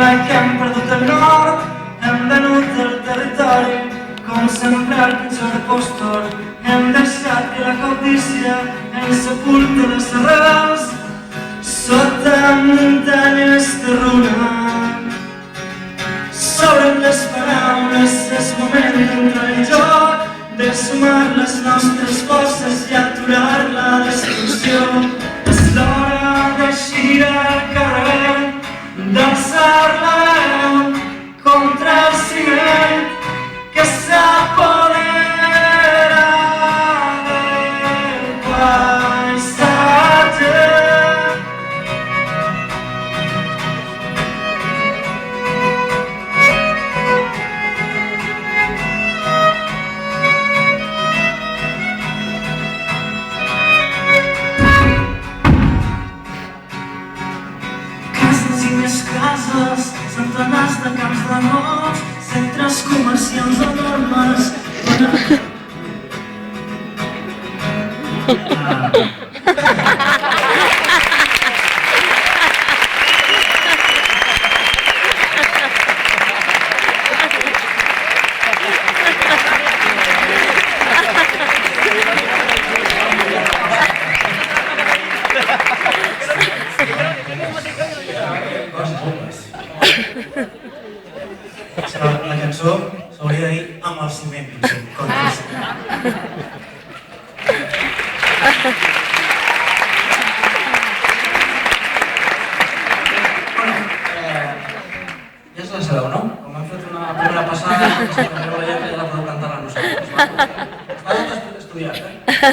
sembla que hem perdut el nord, hem venut el territori, com sempre el pitjor postor. Hem deixat que la cobdícia ens sepulti les arrels sota muntanyes de runa. S'obren les paraules, és moment d'entrar en joc, de sumar les nostres forces i aturar la destrucció. És l'hora d'eixir al carrer, d'alçar la veu contra el ciment que s'apodera del paisatge. Cases i més cases, centenars de camps de golf, centres comercials enormes. La cançó s'hauria de dir amb el ciment. Ja se la sabeu, no? Com hem fet una primera passada, si no la lletra ja la podeu cantar a nosaltres. Està tot estudiat,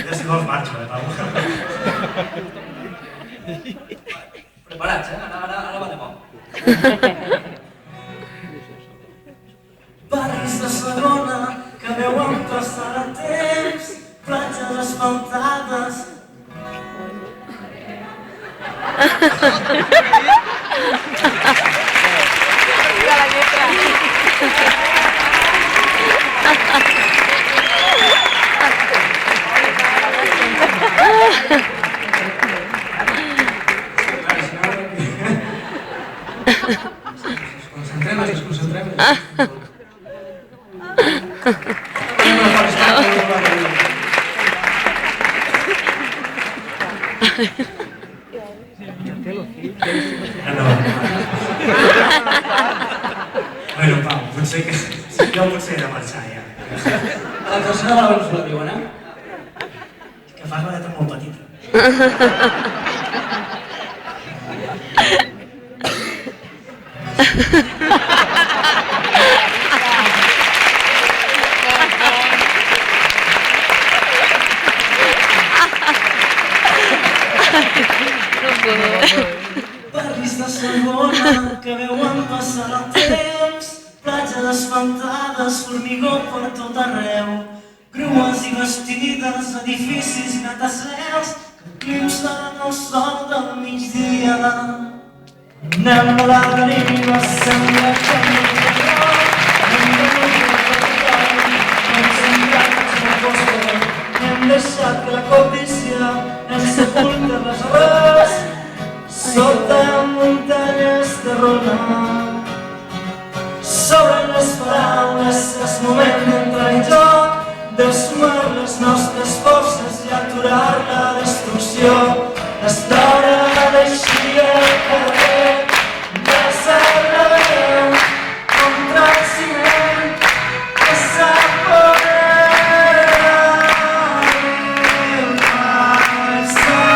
Ja si vols marxo, Pau. Preparats, Ara va de bo. Barris de segona que veuen passar el temps, platges asfaltades. La lletra. Ens concentrem. Bueno, Pau, potser que jo potser he de marxar ja. A la tercera hora no us la diuen, És que fas la lletra molt petita. Barris de segona que veuen passar el temps, platges asfaltades, formigó per tot arreu, grues i vestides, edificis i gratacels que clinxen el sol del migdia. Anem a la deriva, sembla que no hi ha hem venut el territori, hem sembrat el seu postor, hem deixat que la cobdícia ens sepulta les arrels sota muntanyes de runa. S'obren les paraules, és moment d'entrar en joc, de sumar les nostres forces i aturar la destrucció. És l'hora d'eixir al carrer, d'alçar la veu contra el ciment que s'apodera del paisatge.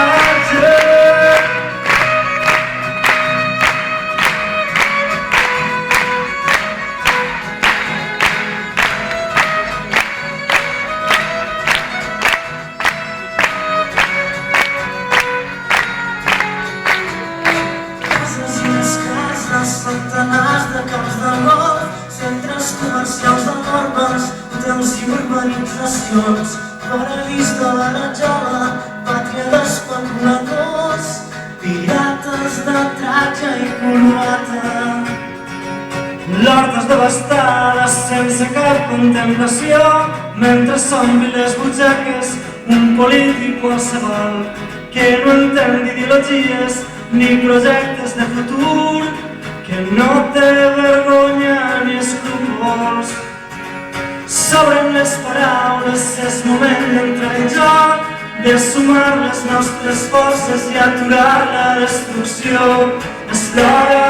Centenars de camps de golf, centres comercials enormes, hotels i urbanitzacions, paradís de la rajola, pàtria d'especuladors, pirates de tratge i corbata. L'hortes devastades sense cap contemplació, mentre s'ompli les butxaques un polític qualsevol que no entén d'ideologies ni projectes de futur, que no té vergonya ni escrúpols. S'obren les paraules, és moment d'entrar en joc, de sumar les nostres forces i aturar la destrucció. És l'hora